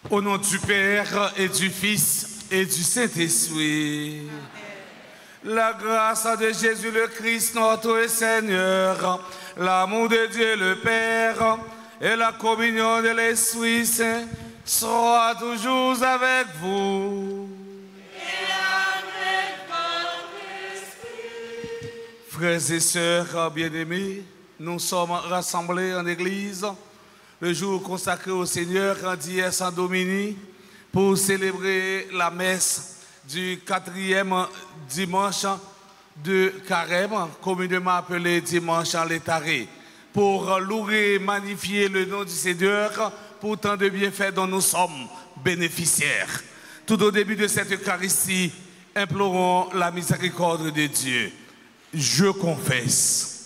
Au nom du Père et du Fils et du Saint-Esprit. La grâce de Jésus le Christ, notre Seigneur, l'amour de Dieu le Père et la communion de l'Esprit Saint soient toujours avec vous. Et avec votre esprit. Frères et sœurs bien-aimés, nous sommes rassemblés en Église le jour consacré au Seigneur d'hier Saint Dominique pour célébrer la messe du 4e dimanche de Carême, communément appelé dimanche en l'étaré, pour louer et magnifier le nom du Seigneur pour tant de bienfaits dont nous sommes bénéficiaires. Tout au début de cette Eucharistie, implorons la miséricorde de Dieu. Je confesse.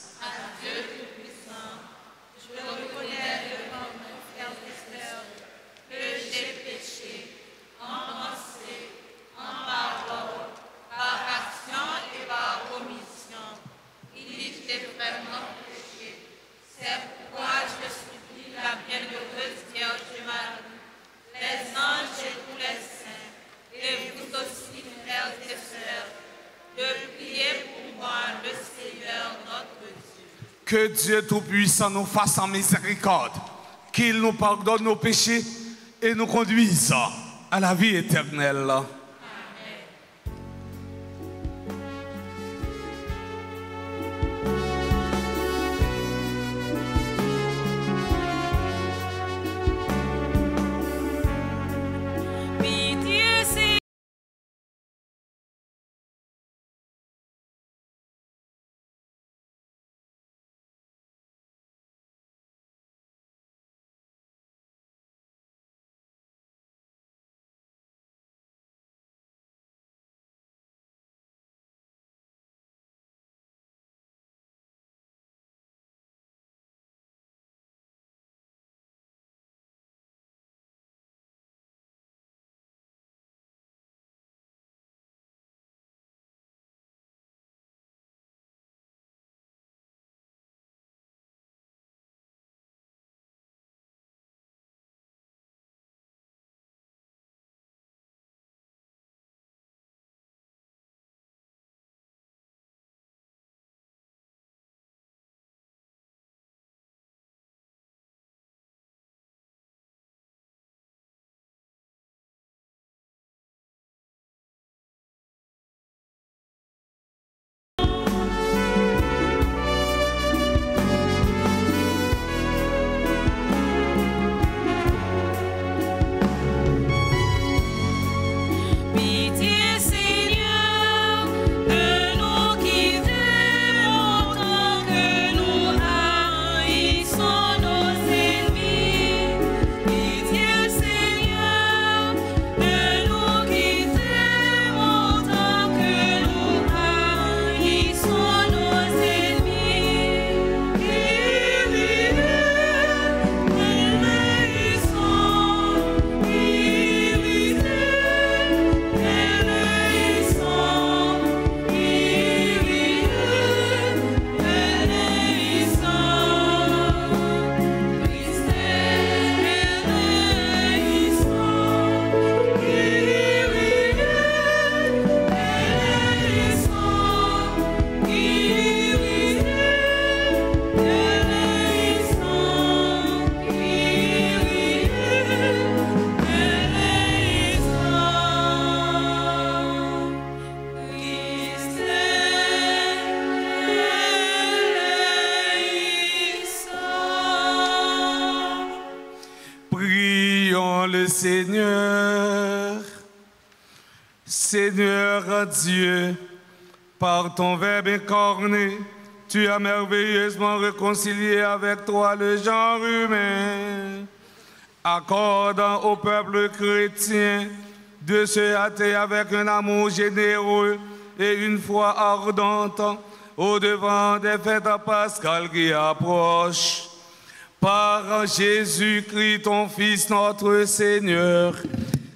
Que Dieu Tout-Puissant nous fasse en miséricorde, qu'il nous pardonne nos péchés et nous conduise à la vie éternelle. Seigneur, Seigneur Dieu, par ton Verbe incarné, tu as merveilleusement réconcilié avec toi le genre humain, accordant au peuple chrétien de se hâter avec un amour généreux et une foi ardente au-devant des fêtes pascales qui approchent. Par Jésus-Christ, ton Fils, notre Seigneur,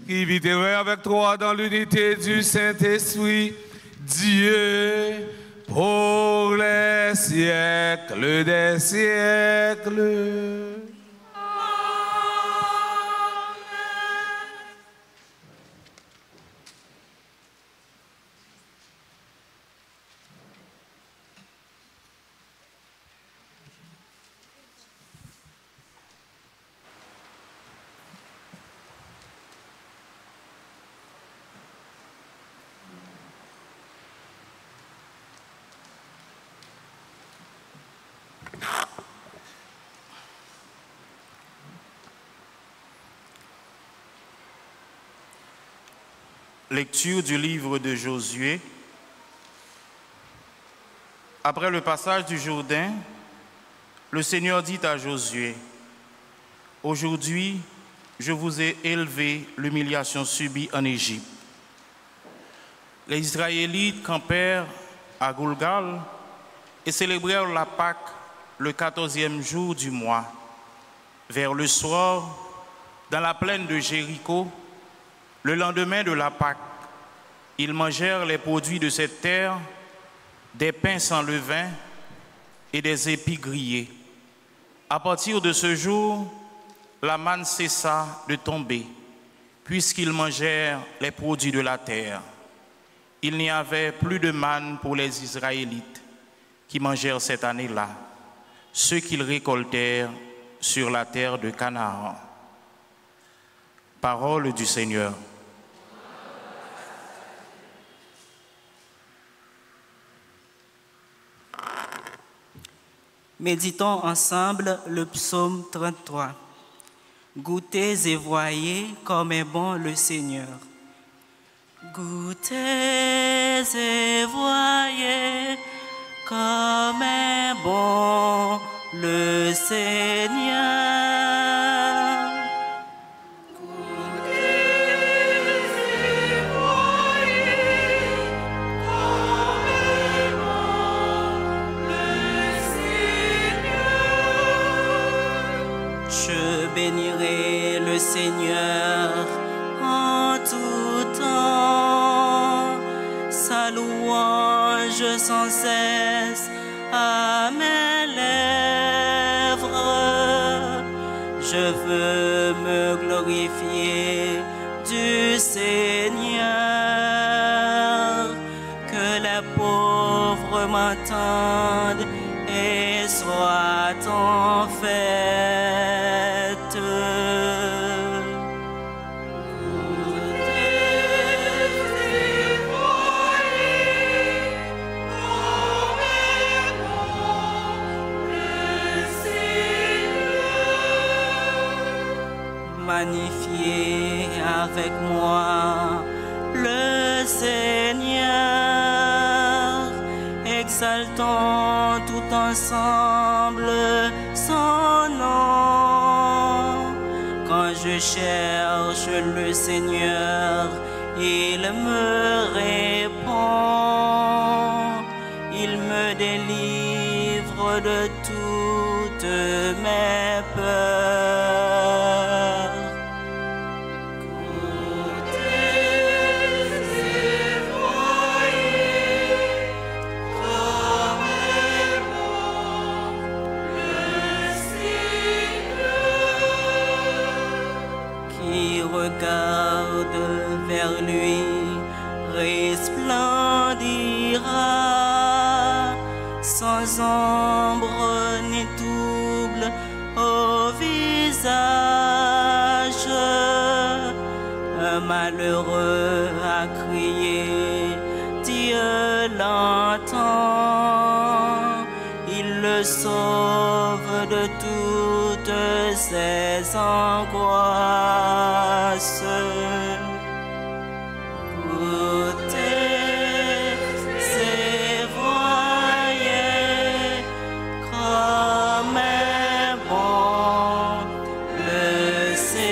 qui vit et règne avec toi dans l'unité du Saint-Esprit, Dieu, pour les siècles des siècles. Lecture du livre de Josué. Après le passage du Jourdain, le Seigneur dit à Josué, « Aujourd'hui, je vous ai élevé l'humiliation subie en Égypte. » Les Israélites campèrent à Gilgal et célébrèrent la Pâque le 14e jour du mois. Vers le soir, dans la plaine de Jéricho, le lendemain de la Pâque, ils mangèrent les produits de cette terre, des pains sans levain et des épis grillés. À partir de ce jour, la manne cessa de tomber, puisqu'ils mangèrent les produits de la terre. Il n'y avait plus de manne pour les Israélites qui mangèrent cette année-là, ce qu'ils récoltèrent sur la terre de Canaan. Parole du Seigneur. Méditons ensemble le psaume 33. Goûtez et voyez comme est bon le Seigneur. Goûtez et voyez comme est bon le Seigneur. Je bénirai le Seigneur en tout temps, sa louange sans cesse à mes lèvres. Je veux me glorifier du Seigneur, que les pauvres m'entendent et soient en fête. Magnifiez avec moi le Seigneur, exaltons tout ensemble son nom. Quand je cherche le Seigneur, il me répond, il me délivre de toutes mes peurs. Regarde vers lui, resplendira, sans ombre ni trouble au visage. Un malheureux a crié, Dieu l'entend, il le sauve de toutes ses angoisses. Goûtez et voyez comme est bon le Seigneur.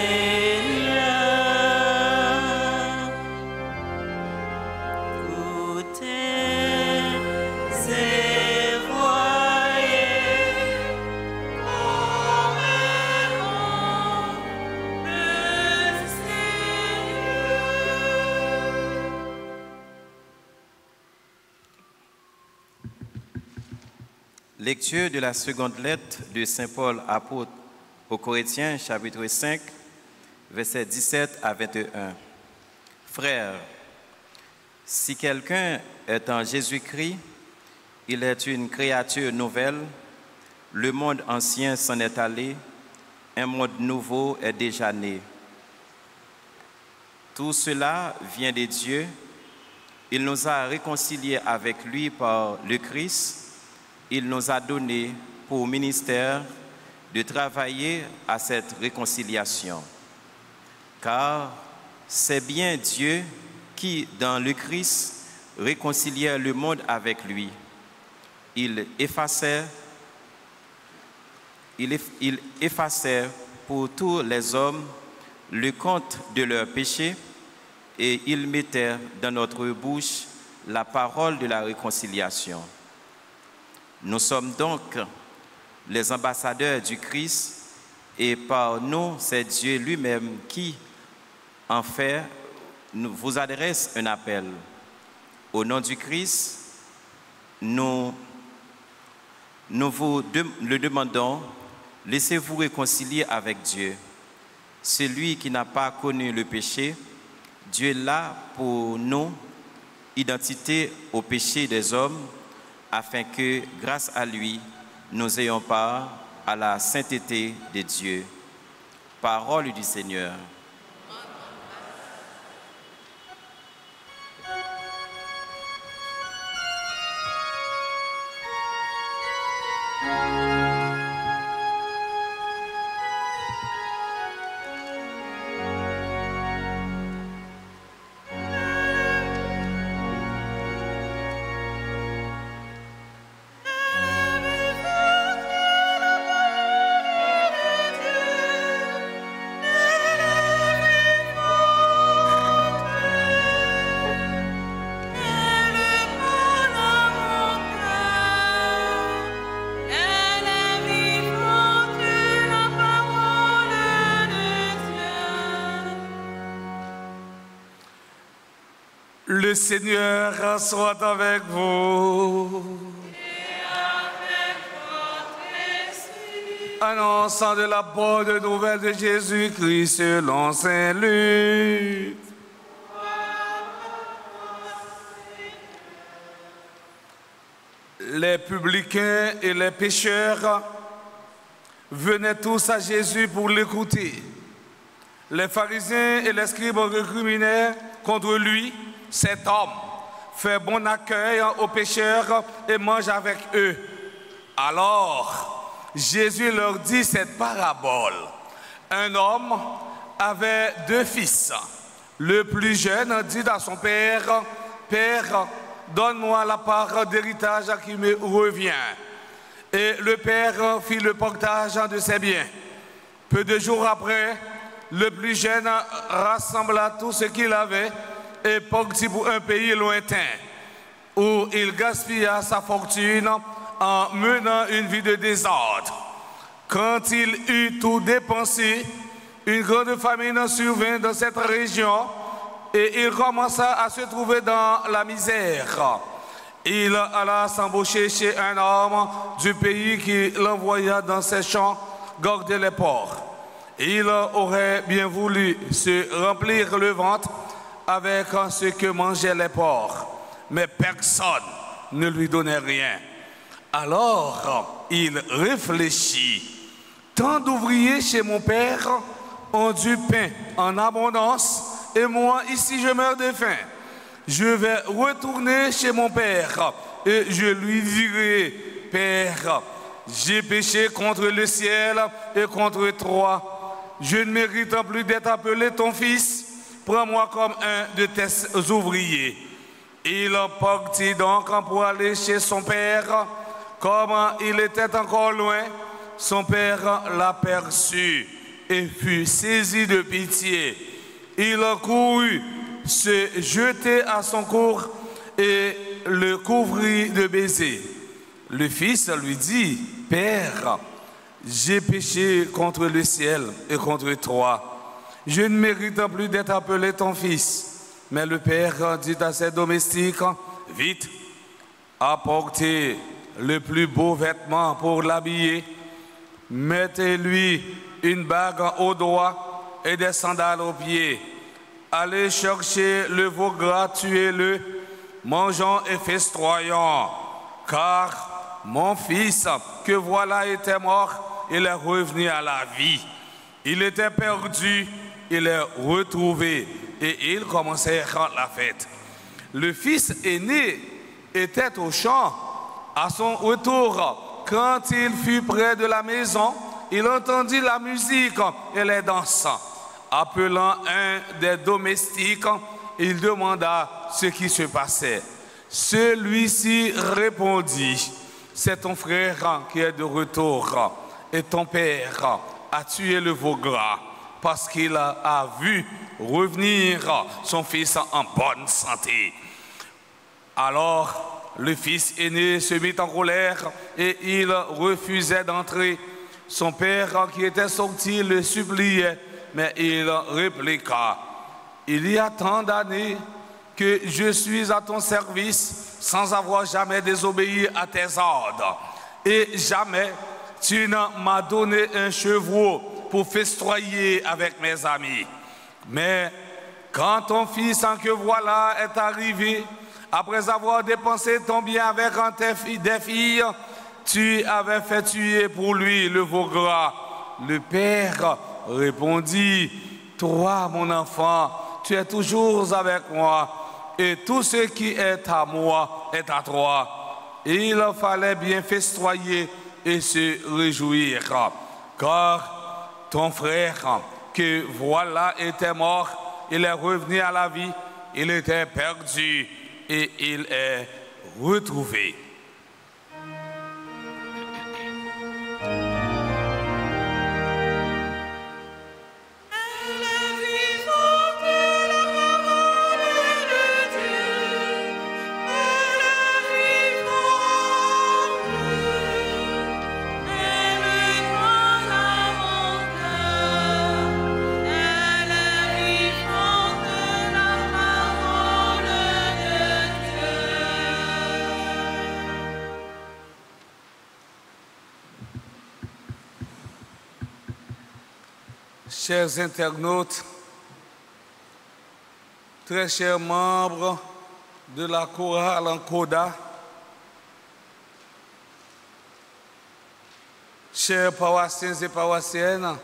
Goûtez et voyez comme est bon le Lecture de la seconde lettre de Saint Paul apôtre aux Corinthiens, chapitre 5, versets 17 à 21. Frères, si quelqu'un est en Jésus-Christ, il est une créature nouvelle, le monde ancien s'en est allé, un monde nouveau est déjà né. Tout cela vient de Dieu. Il nous a réconciliés avec lui par le Christ. Il nous a donné pour ministère de travailler à cette réconciliation. Car c'est bien Dieu qui, dans le Christ, réconciliait le monde avec lui. Il effaçait pour tous les hommes le compte de leurs péchés et il mettait dans notre bouche la parole de la réconciliation. Nous sommes donc les ambassadeurs du Christ et par nous, c'est Dieu lui-même qui, en fait, vous adresse un appel. Au nom du Christ, nous vous le demandons, laissez-vous réconcilier avec Dieu. Celui qui n'a pas connu le péché, Dieu l'a pour nous, identité au péché des hommes, afin que, grâce à lui, nous ayons part à la sainteté de Dieu. Parole du Seigneur. Le Seigneur soit avec vous. Et avec votre esprit. Annonçant de la bonne nouvelle de Jésus-Christ selon Saint Luc. Les publicains et les pécheurs venaient tous à Jésus pour l'écouter. Les pharisiens et les scribes récriminaient contre lui. Cet homme fait bon accueil aux pécheurs et mange avec eux. Alors, Jésus leur dit cette parabole. Un homme avait 2 fils. Le plus jeune dit à son père, « Père, donne-moi la part d'héritage qui me revient. » Et le père fit le partage de ses biens. Peu de jours après, le plus jeune rassembla tout ce qu'il avait et partit pour un pays lointain, où il gaspilla sa fortune en menant une vie de désordre. Quand il eut tout dépensé, une grande famine survint dans cette région et il commença à se trouver dans la misère. Il alla s'embaucher chez un homme du pays qui l'envoya dans ses champs garder les porcs. Il aurait bien voulu se remplir le ventre avec ce que mangeaient les porcs, mais personne ne lui donnait rien. Alors il réfléchit. Tant d'ouvriers chez mon père ont du pain en abondance, et moi ici je meurs de faim. Je vais retourner chez mon père et je lui dirai, Père, j'ai péché contre le ciel et contre toi. Je ne mérite plus d'être appelé ton fils. Prends-moi comme un de tes ouvriers. Il partit donc pour aller chez son père. Comme il était encore loin, son père l'aperçut et fut saisi de pitié. Il courut se jeter à son cou et le couvrit de baisers. Le fils lui dit, « Père, j'ai péché contre le ciel et contre toi. Je ne mérite plus d'être appelé ton fils. » Mais le père dit à ses domestiques, « Vite, apportez le plus beau vêtement pour l'habiller. Mettez-lui une bague au doigt et des sandales aux pieds. Allez chercher le veau gras, tuez-le, mangeons et festoyons. Car mon fils, que voilà, était mort, il est revenu à la vie. Il était perdu, il est retrouvé. » Et il commençait la fête. Le fils aîné était au champ. À son retour, quand il fut près de la maison, il entendit la musique et les danses. Appelant un des domestiques, il demanda ce qui se passait. Celui-ci répondit, c'est ton frère qui est de retour et ton père a tué le veau gras parce qu'il a vu revenir son fils en bonne santé. Alors le fils aîné se mit en colère et il refusait d'entrer. Son père qui était sorti le suppliait, mais il répliqua, il y a tant d'années que je suis à ton service sans avoir jamais désobéi à tes ordres. Et jamais tu ne m'as donné un chevreau pour festoyer avec mes amis. Mais quand ton fils en que voilà est arrivé, après avoir dépensé ton bien avec des filles, tu avais fait tuer pour lui le veau gras. Le père répondit, toi mon enfant, tu es toujours avec moi et tout ce qui est à moi est à toi. Et il fallait bien festoyer et se réjouir, car ton frère que voilà était mort, il est revenu à la vie, il était perdu et il est retrouvé. Chers internautes, très chers membres de la chorale en coda, chers paroissiens et paroissiennes,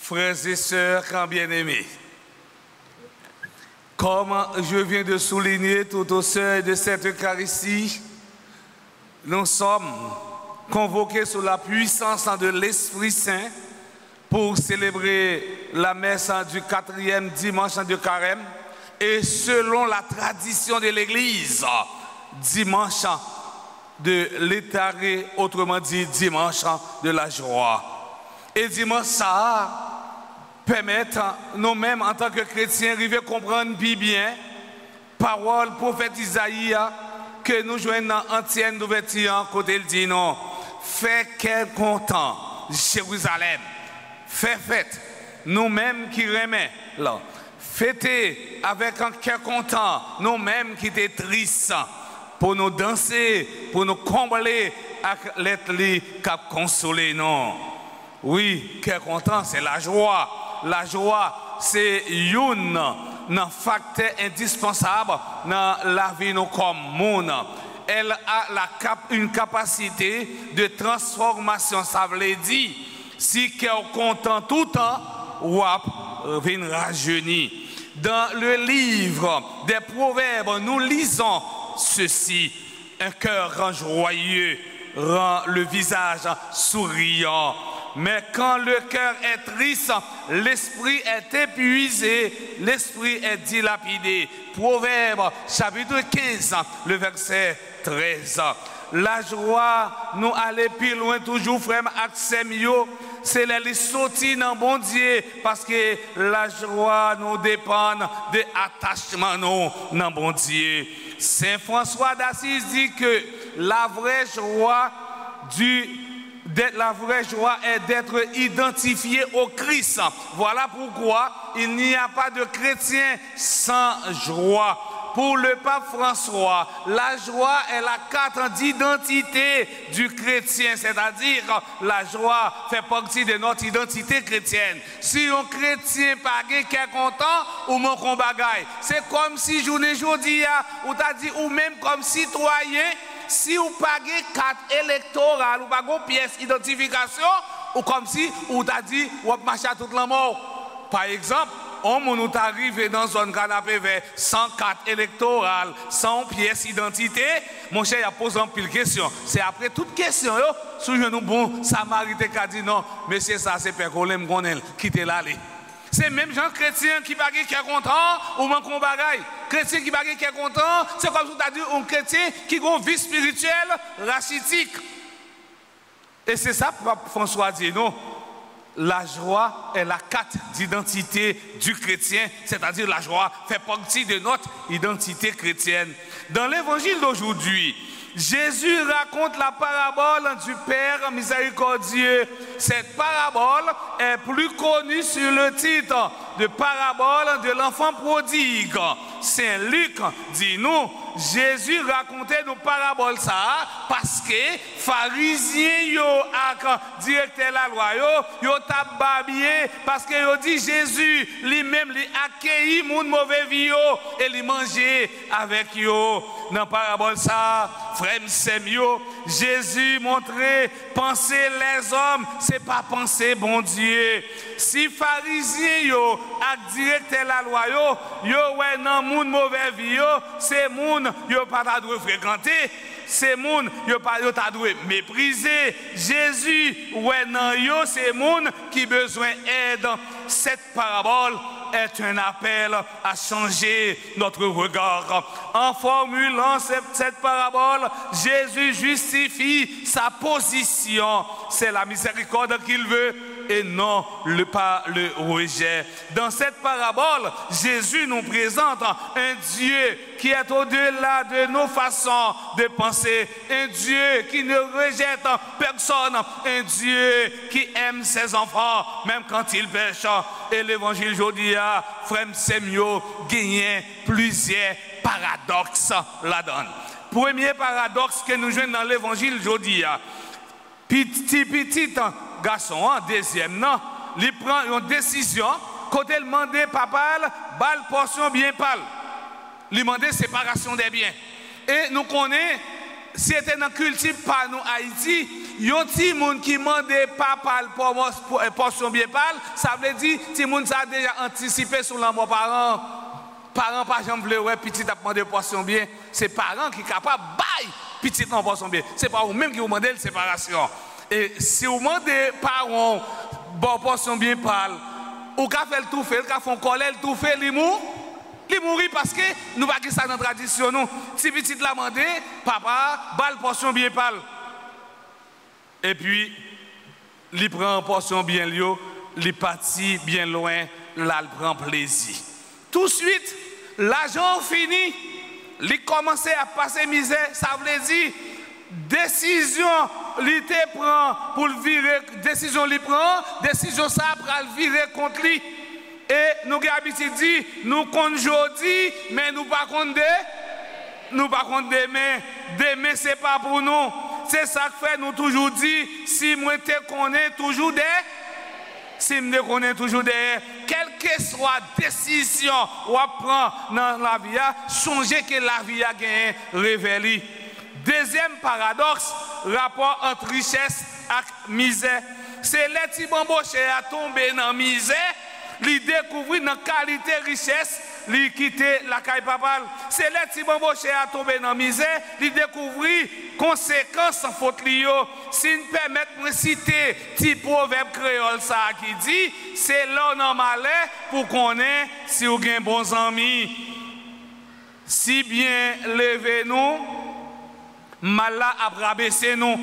frères et sœurs bien-aimés, comme je viens de souligner tout au seuil de cette Eucharistie, nous sommes convoqués sous la puissance de l'Esprit Saint pour célébrer la messe du 4e dimanche de Carême et selon la tradition de l'Église, dimanche de l'Étaré, autrement dit dimanche de la joie. Et dimanche ça permettre nous-mêmes en tant que chrétiens d'arriver à comprendre bien parole prophète Isaïe que nous joignons dans l'Ancienne d'ouverture côté il dit non, fais qu'elle content Jérusalem. Fais fête, nous-mêmes qui remet là. Fêter avec un cœur content, nous-mêmes qui étaient tristes, pour nous danser, pour nous combler avec l'être qui a consolé non. Oui, cœur content, c'est la joie. La joie, c'est un facteur indispensable dans la vie nous comme monde. Elle a une capacité de transformation, ça veut dire. Si quelqu'un est content tout le temps, ou vient rajeunir. Dans le livre des Proverbes, nous lisons ceci. Un cœur joyeux rend le visage souriant. Mais quand le cœur est triste, l'esprit est épuisé, l'esprit est dilapidé. Proverbes chapitre 15, le verset 13. La joie, nous allons plus loin toujours, frère Axemio, c'est les sortir dans bon Dieu, parce que la joie nous dépend de l'attachement nous dans bon Dieu. Saint François d'Assise dit que la vraie joie est d'être identifié au Christ. Voilà pourquoi il n'y a pas de chrétien sans joie. Pour le pape François, la joie est la carte d'identité du chrétien, c'est-à-dire la joie fait partie de notre identité chrétienne. Si un chrétien pas est content ou mon bagaille, c'est comme si journée aujourd'hui ou t'a dit ou même comme citoyen, si vous pagez carte électorale ou pas une pièce d'identification ou comme si ou t'a dit ou marcher à toute la mort. Par exemple, on nous arrive dans une canapé vers 100 cartes électorales, 100 pièces d'identité. Mon cher, il a posé une pile question. C'est après toute question, souvenez-nous, bon, Samaritain qui a dit non, monsieur, ça c'est Père Colem qui était là. C'est même gens chrétiens qui bagay qui est content ou man qu'on bagaille. Chrétien qui bagay qui est content, c'est comme si tu as dit un chrétien qui a une vie spirituelle rachitique. Et c'est ça François dit non. La joie est la carte d'identité du chrétien, c'est-à-dire la joie fait partie de notre identité chrétienne. Dans l'évangile d'aujourd'hui, Jésus raconte la parabole du Père miséricordieux. Cette parabole est plus connue sur le titre de parabole de l'enfant prodigue. Saint Luc dit nous, Jésus racontait nos paraboles ça parce que pharisiens yo ak directeur la loi yo t'a babillé parce que yo dit Jésus lui-même lui accueilli moun mauvais vie yo et lui manger avec yo. Dans parabole ça, frère Semio, Jésus montrait penser les hommes, c'est pas penser bon Dieu. Si pharisiens yo ak directeur la loi yo ouais nan moun mauvais vie yo, c'est moun yo pas ta dû fréquenter, c'est moun yo pas yo ta dû mépriser. Jésus ouais nan yo c'est moun qui besoin aide. Cette parabole est un appel à changer notre regard. En formulant cette parabole, Jésus justifie sa position. C'est la miséricorde qu'il veut et non pas le rejet. Dans cette parabole, Jésus nous présente un Dieu qui est au-delà de nos façons de penser, un Dieu qui ne rejette personne, un Dieu qui aime ses enfants, même quand ils pêchent. Et l'évangile aujourd'hui, frère Semio, gagne plusieurs paradoxes là-dedans. Premier paradoxe que nous jouons dans l'évangile aujourd'hui, petit garçon, deuxième, non, il prend une décision, quand il demande papa, balle portion bien pâle. Il demande séparation des biens. Et nous connaissons, si c'était dans la culture par nous Haïti, il y a des gens qui demandent papa portion bien pâle, ça veut dire que les gens ont déjà anticipé sur la mort parents. Parents par exemple veulent petit a demandé portion bien, c'est parents qui sont capables de petit non portion bien. C'est pas vous-même qui vous demandez la séparation. Et si vous demandez parents bon portion bien pâle, ou qu'a fait le tout fait, qu'a fait colère le tout fait, il mourit parce que nous pas ça dans la tradition nous. Si petit l'a demandé, papa balle portion bien pâle. Et puis il prend portion bien lio, il partit bien loin, là il prend plaisir. Tout de suite, l'argent fini, il commence à passer misère, ça veut dire décision il te prend pour le virer, décision il prend, décision ça pour le virer contre lui. Et nous avons l'habitude de dire, nous comptons aujourd'hui, mais nous pas comptons demain. Demain, ce n'est pas pour nous. C'est ça que fait nous toujours dire, si moi te connais toujours des, si me connais toujours des, quelle que soit décision ou prend dans la vie, songez que la vie a gagné, révélé. Deuxième paradoxe, rapport entre richesse et misère. C'est les petits bambochés à tomber dans la misère. Li découvrir dans qualité richesse, li quitter la caille papale. C'est les petits bambochés à tomber dans la misère, li découvrir conséquences en faute lio. Si nous permettons de citer petit proverbe créole ça qui dit, c'est l'homme en malheur pour qu'on ait si vous avez bons amis. Si bien levez nous, mal à rabaisser nous.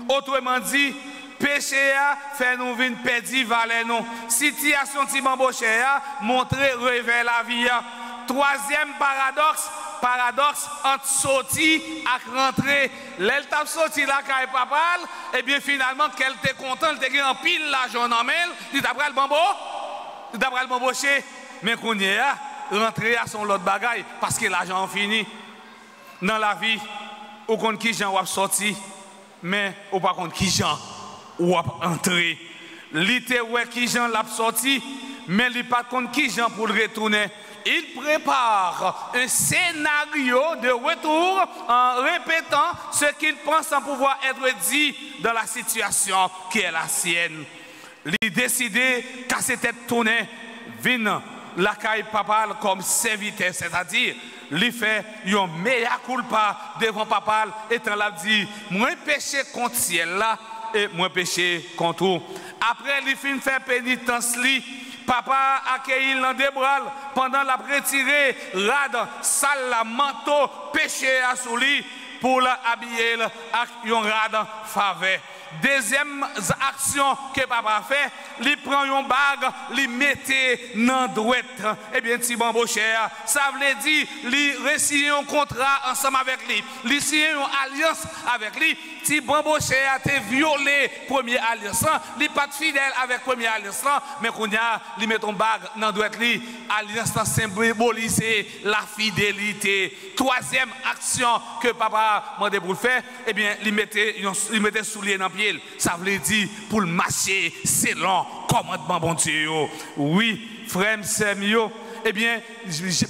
Autrement dit, péché a fait nous venir perdre valer nous. Situation ti bamboche a montrer révèle la vie. Troisième paradoxe entre sorti et rentrer. L'elle t'a sorti la caille papal et bien finalement qu'elle était content, elle était en pile l'argent en main, il t'a pris le bamboche, mais qu'on y a rentrer à son l'autre bagaille parce que l'argent fini. Dans la vie, au compte qui gens ou sorti, mais au pas compte qui gens ou entrer. L'ité ouais qui Jean l'a sorti, mais il pas compte qui Jean pour le retourner. Il prépare un scénario de retour en répétant ce qu'il pense en pouvoir être dit dans la situation qui est la sienne. Il décide qu'à cette tête tournée, vient la caille papale comme serviteur, c'est-à-dire il fait un mea culpa devant papal étant là dit moi péché contre ciel là et moi péché contre vous. Après il fin faire pénitence li Papa accueilli dans des bras pendant la retirée, rade, sale, manteau, péché à sous lui pour l'habiller avec un rade faveur. Deuxième action que papa fait, il prend une bague, il mette dans droite. Eh bien, petit bambo cher, ça veut dire, il réussit un contrat ensemble avec lui, il signe une alliance avec lui. Petit bambo cher a été violé première alliance, il n'est pas fidèle avec première alliance, mais qu'on a, il met une bague dans droite lui, alliance symbolise la fidélité. Troisième action que papa m'a demandé pour faire, eh bien, il mettait soulier dans pied. Ça veut dire pour le marcher, c'est long, commandement bon Dieu. Oui, frère, c'est mieux. Eh bien,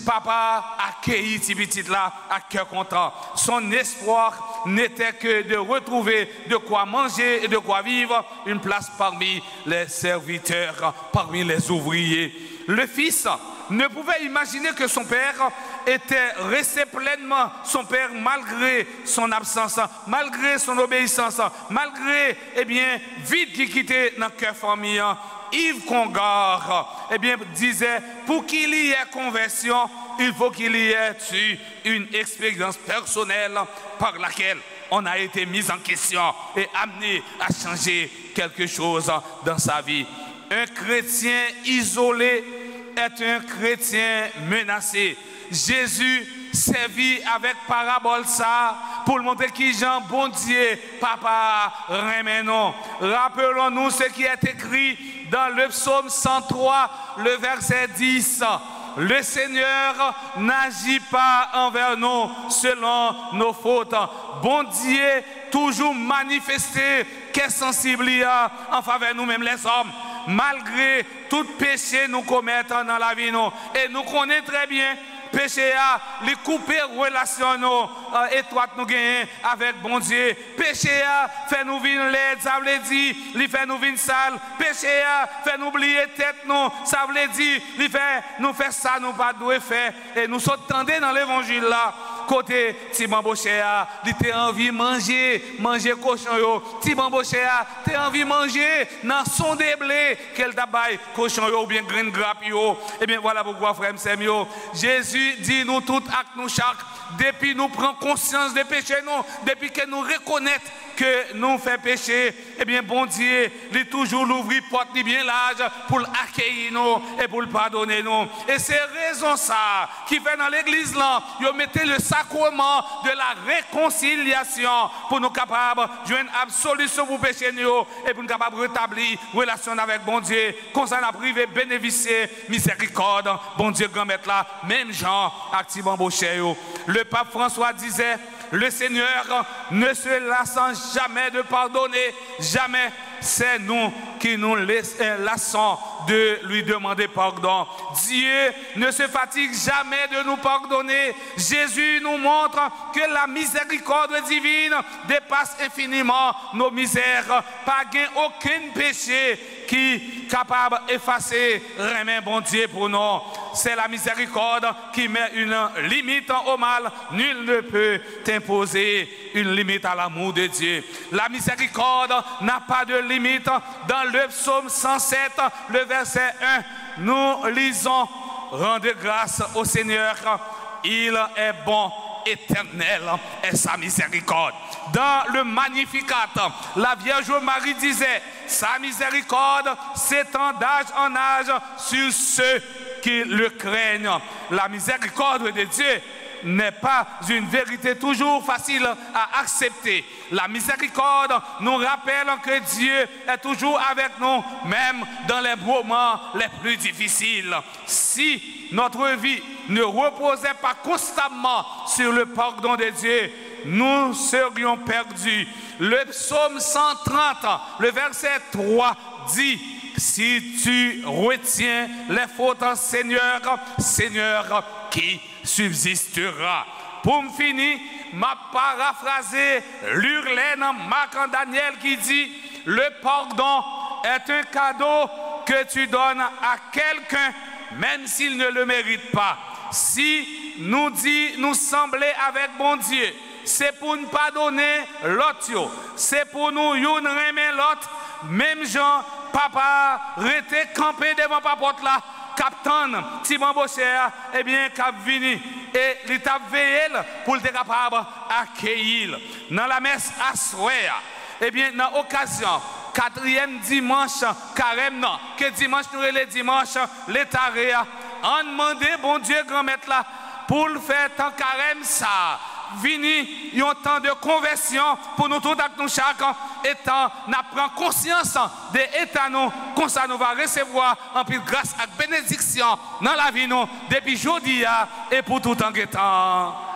papa a accueilli ce petit là à cœur content. Son espoir n'était que de retrouver de quoi manger et de quoi vivre, une place parmi les serviteurs, parmi les ouvriers. Le fils ne pouvait imaginer que son père était resté pleinement son père malgré son absence, malgré son obéissance, malgré, eh bien, vide qui quittait dans le cœur famille. Yves Congar, eh bien, disait, pour qu'il y ait conversion, il faut qu'il y ait une expérience personnelle par laquelle on a été mis en question et amené à changer quelque chose dans sa vie. Un chrétien isolé est un chrétien menacé. Jésus servit avec parabole ça pour montrer qui Jean bon Dieu papa remenon. Rappelons-nous ce qui est écrit dans le psaume 103 le verset 10. Le Seigneur n'agit pas envers nous selon nos fautes. Bon Dieu toujours manifesté qu'est sensible en faveur de nous-mêmes les hommes. Malgré tout péché nous commettons dans la vie, nous. Et nous connaissons très bien péché a les couper relation nous étroite nous gagnons avec bon Dieu. Péché a fait nous vivre laid, ça veut dire il fait nous vivre sale. Péché a fait nous oublier tête nous, ça veut dire il fait nous faire ça nous pas doit faire et nous sommes tendés dans l'évangile là. Côté ti bamboché a, il t'a envie manger cochon yo. Ti bamboché a, t'as envie manger dans son de blé qu'elle t'a bail cochon yo ou bien grain grappe yo. Et bien voilà pourquoi frère m'sem yo. Jésus dit nous tout acte nous chaque depuis nous prend conscience des péchés nous, depuis que nous reconnaissons que nous fait péché, eh bien bon Dieu, il toujours l'ouvrir porte bien large pour accueillir nous et pour le pardonner nous. Et c'est raison ça qui fait dans l'église là, ils mettez le sacrement de la réconciliation pour nous capables de joindre absolution pour péché nous et pour nous capables de rétablir relation avec bon Dieu, comme ça n'a privé bénéficier miséricorde, bon Dieu grand maître là, même Jean activement embauché. Le pape François disait le Seigneur ne se lassant jamais de pardonner, jamais. C'est nous qui nous lassons de lui demander pardon. Dieu ne se fatigue jamais de nous pardonner. Jésus nous montre que la miséricorde divine dépasse infiniment nos misères. Pas aucun péché qui est capable d'effacer remet bon Dieu pour nous. C'est la miséricorde qui met une limite au mal. Nul ne peut imposer une limite à l'amour de Dieu. La miséricorde n'a pas de limite. Dans le psaume 107, le verset 1, nous lisons « Rendez grâce au Seigneur, il est bon, éternel est sa miséricorde. » Dans le Magnificat, la Vierge Marie disait « Sa miséricorde s'étend d'âge en âge sur ceux qui le craignent. » La miséricorde de Dieu n'est pas une vérité toujours facile à accepter. La miséricorde nous rappelle que Dieu est toujours avec nous, même dans les moments les plus difficiles. Si notre vie ne reposait pas constamment sur le pardon de Dieu, nous serions perdus. Le psaume 130, le verset 3 dit: si tu retiens les fautes, Seigneur, Seigneur, qui subsistera. Pour me finir, m'a paraphrasé l'Urlaine Marc Daniel qui dit: le pardon est un cadeau que tu donnes à quelqu'un, même s'il ne le mérite pas. Si nous dit nous sembler avec bon Dieu, c'est pour nous pardonner l'autre, c'est pour nous remettre l'autre. Même gens papa rete campé devant pa porte là, capitaine, si mon cher, eh bien, cap vini, et l'état veillé pour le capable accueillir. Dans la messe à soir, eh bien, dans l'occasion, 4e dimanche, carême, que dimanche nous le dimanche, l'état réa, on demande, bon Dieu, grand-maître là, pour le faire tant carême ça. Vini, un temps de conversion pour nous tous nous chaque étant n'a prend conscience de l'état nous comme ça nous va recevoir en plus grâce à bénédiction dans la vie nous depuis aujourd'hui et pour tout en temps.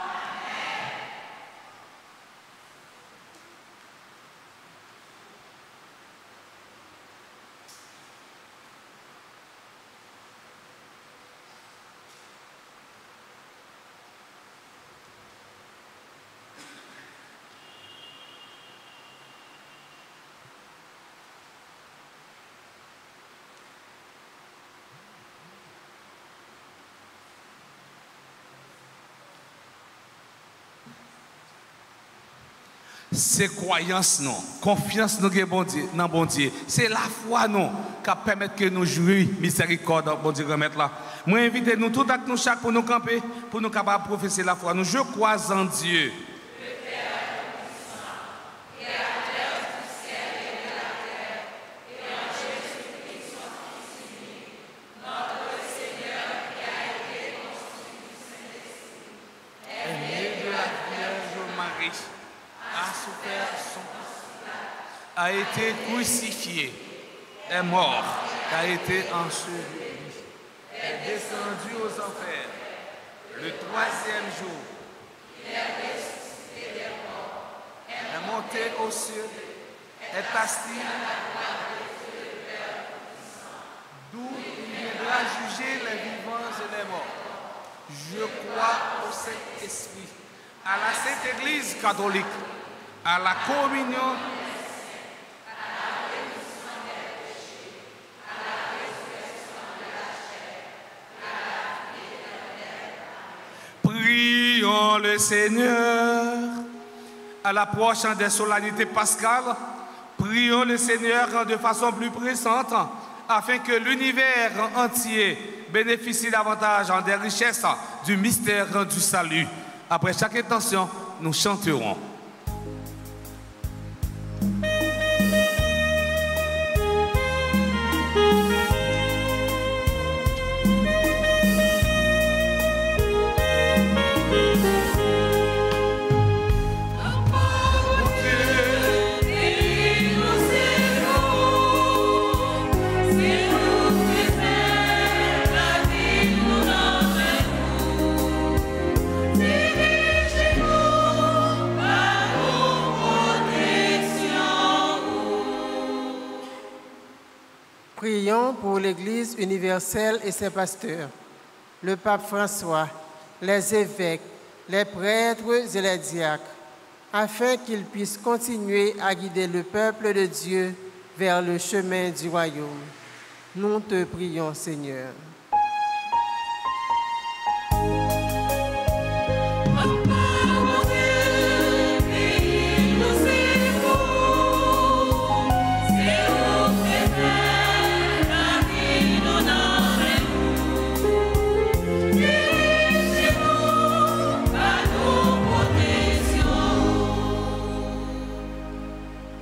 C'est croyance non, confiance nous dans bon Dieu. C'est la foi non qui permet que nous jouions miséricorde bon Dieu remettre là. Moi invite nous tout à nous chaque pour nous camper, pour nous capables de professer la foi. Nous je crois en Dieu. A été crucifié, est mort, a été enseveli, est descendu aux enfers. Le 3e jour, est monté aux cieux, est assis, d'où il viendra juger les vivants et les morts. Je crois au Saint-Esprit, à la Sainte Église catholique, à la communion, prions le Seigneur. À l'approche des solennités pascales, prions le Seigneur de façon plus pressante afin que l'univers entier bénéficie davantage des richesses du mystère du salut. Après chaque intention, nous chanterons. Prions pour l'Église universelle et ses pasteurs, le pape François, les évêques, les prêtres et les diacres, afin qu'ils puissent continuer à guider le peuple de Dieu vers le chemin du royaume. Nous te prions, Seigneur.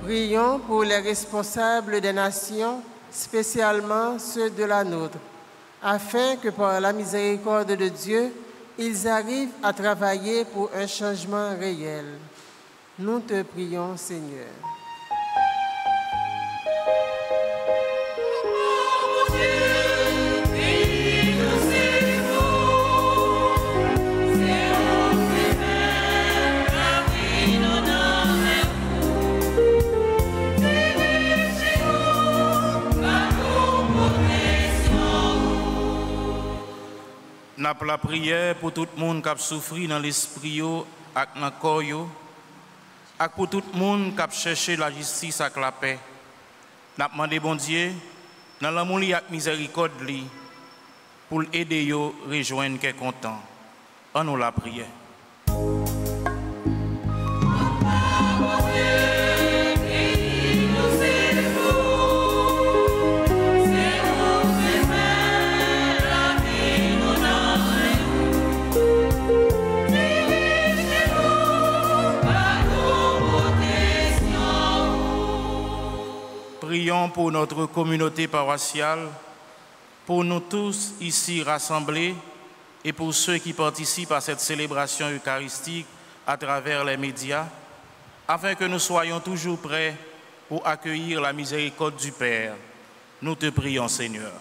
Prions pour les responsables des nations, spécialement ceux de la nôtre, afin que par la miséricorde de Dieu, ils arrivent à travailler pour un changement réel. Nous te prions, Seigneur. N'a la prière pour tout le monde qui a souffert dans l'esprit et dans le corps, et pour tout le monde qui a cherché la justice et la paix. N'a demandé bon Dieu, dans l'amour et la miséricorde, pour aider à rejoindre qui est content. En nous la prière. pour notre communauté paroissiale, pour nous tous ici rassemblés et pour ceux qui participent à cette célébration eucharistique à travers les médias, afin que nous soyons toujours prêts pour accueillir la miséricorde du Père. Nous te prions, Seigneur.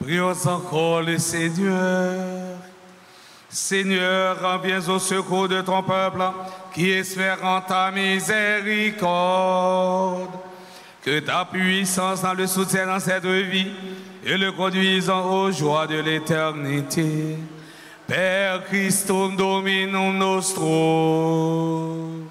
Prions encore le Seigneur. Seigneur, viens au secours de ton peuple qui espère en ta miséricorde. Que ta puissance dans le soutien dans cette vie et le conduisant aux joies de l'éternité. Père Christum Dominum nostrum.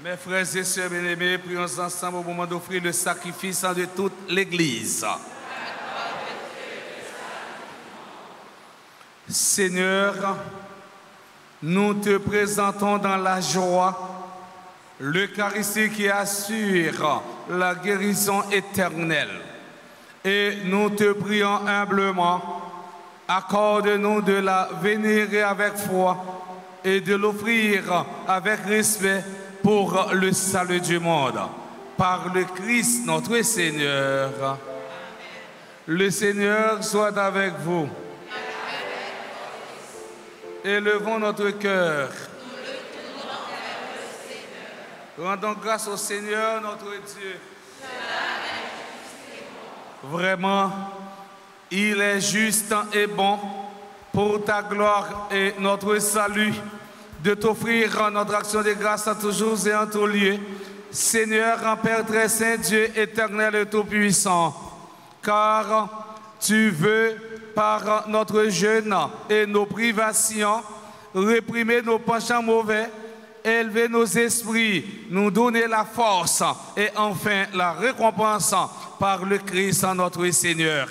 Mes frères et sœurs bien-aimés, prions ensemble au moment d'offrir le sacrifice de toute l'Église. Seigneur, nous te présentons dans la joie l'Eucharistie qui assure la guérison éternelle. Et nous te prions humblement, accorde-nous de la vénérer avec foi et de l'offrir avec respect pour le salut du monde. Par le Christ notre Seigneur. Amen. Le Seigneur soit avec vous. Élevons notre cœur. Rendons grâce au Seigneur notre Dieu. Vraiment, il est juste et bon pour ta gloire et notre salut de t'offrir notre action de grâce à toujours et en tout lieu. Seigneur, en Père très saint, Dieu éternel et tout-puissant, car tu veux, par notre jeûne et nos privations, réprimer nos penchants mauvais élever nos esprits, nous donner la force et enfin la récompense par le Christ notre Seigneur.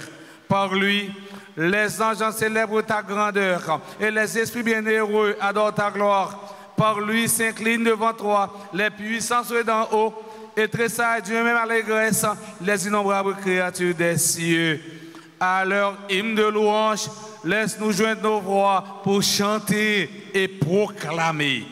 Par lui, les anges célèbrent ta grandeur et les esprits bienheureux adorent ta gloire. Par lui s'inclinent devant toi les puissances d'en haut et tressaillent Dieu même allégresse les innombrables créatures des cieux. À leur hymne de louange, laisse-nous joindre nos voix pour chanter et proclamer.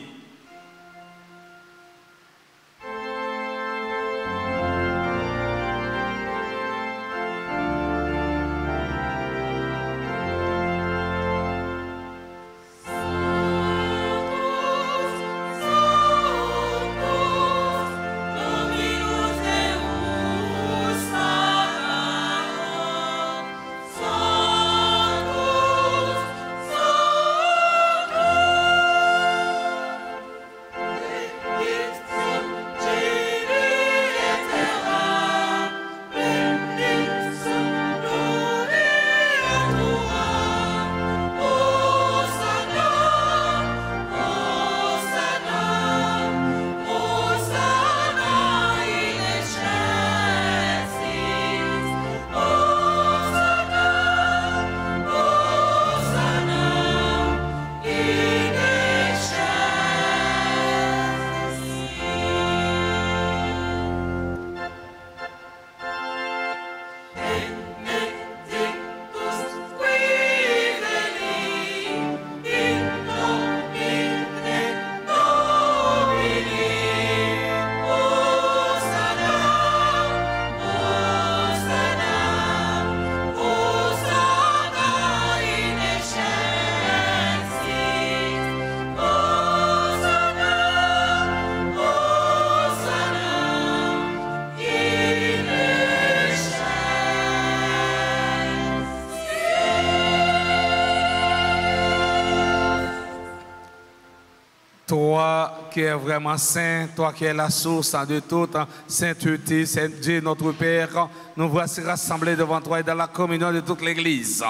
Toi qui es vraiment saint, toi qui es la source de toute sainteté, Saint Dieu notre Père, nous voici rassemblés devant toi et dans la communion de toute l'Église.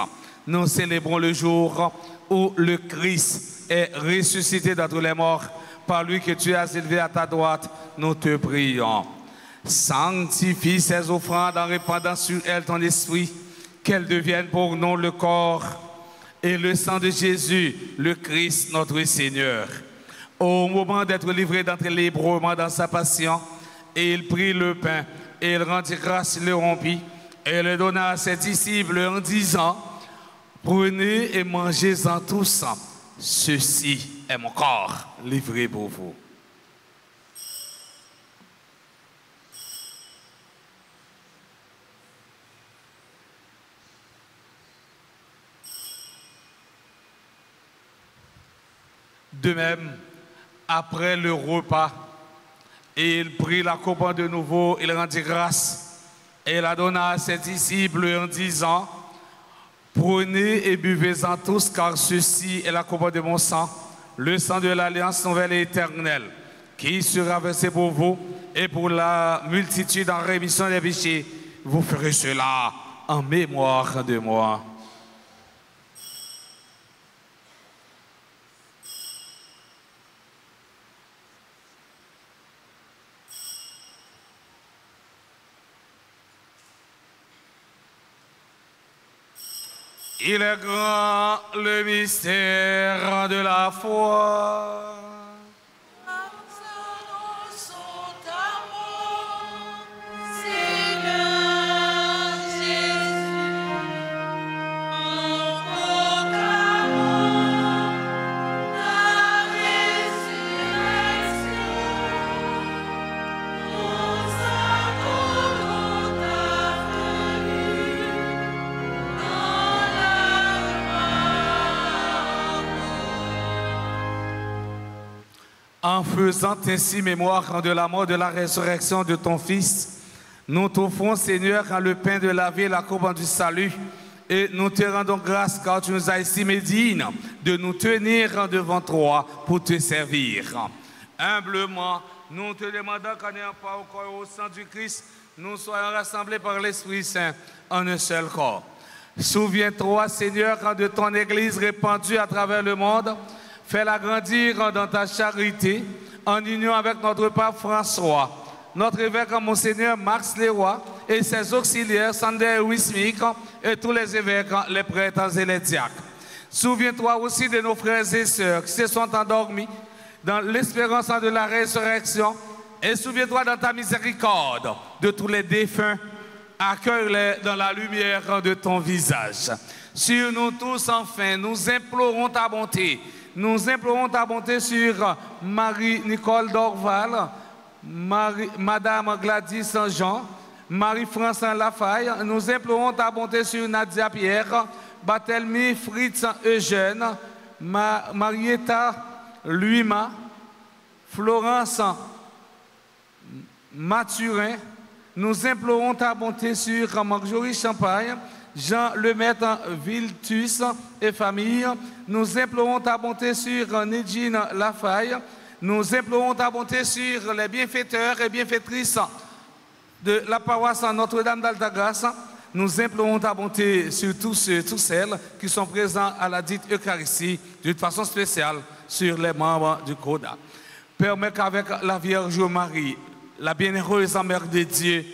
Nous célébrons le jour où le Christ est ressuscité d'entre les morts. Par lui que tu as élevé à ta droite, nous te prions. Sanctifie ces offrandes en répandant sur elles ton esprit, qu'elles deviennent pour nous le corps et le sang de Jésus, le Christ notre Seigneur. Au moment d'être livré d'entrer librement dans sa passion, il prit le pain, et il rendit grâce, il le rompit, et le donna à ses disciples en disant, prenez et mangez-en tous, ceci est mon corps livré pour vous. De même, après le repas, il prit la coupe de nouveau, il rendit grâce et la donna à ses disciples en disant, prenez et buvez-en tous, car ceci est la coupe de mon sang, le sang de l'alliance nouvelle et éternelle, qui sera versé pour vous et pour la multitude en rémission des péchés. Vous ferez cela en mémoire de moi. Il est grand le mystère de la foi. En faisant ainsi mémoire de la mort, de la résurrection de ton Fils, nous t'offrons, Seigneur, le pain de la vie et la coupe du salut. Et nous te rendons grâce car tu nous as estimés dignes de nous tenir devant toi pour te servir. Humblement, nous te demandons qu'en ayant part au corps et au sang du Christ, nous soyons rassemblés par l'Esprit Saint en un seul corps. Souviens-toi, Seigneur, de ton Église répandue à travers le monde. Fais-la grandir dans ta charité, en union avec notre pape François, notre évêque Monseigneur Max Leroy et ses auxiliaires Sander Wismik et tous les évêques, les prêtres et les diacres. Souviens-toi aussi de nos frères et sœurs qui se sont endormis dans l'espérance de la résurrection et souviens-toi dans ta miséricorde de tous les défunts. Accueille-les dans la lumière de ton visage. Sur nous tous, enfin, nous implorons ta bonté. Nous implorons ta bonté sur Marie-Nicole Dorval, Madame Gladys Saint-Jean, Marie-France Lafaille. Nous implorons ta bonté sur Nadia Pierre, Barthélemy Fritz Eugène, Marietta Luima, Florence Mathurin. Nous implorons ta bonté sur Marjorie Champagne, Jean Lemaître Viltus et famille. Nous implorons ta bonté sur Nidjine Lafaille. Nous implorons ta bonté sur les bienfaiteurs et bienfaitrices de la paroisse Notre-Dame d'Altagrace. Nous implorons ta bonté sur tous ceux, toutes celles qui sont présents à la dite Eucharistie, d'une façon spéciale sur les membres du CODA. Permets qu'avec la Vierge Marie, la bienheureuse mère de Dieu,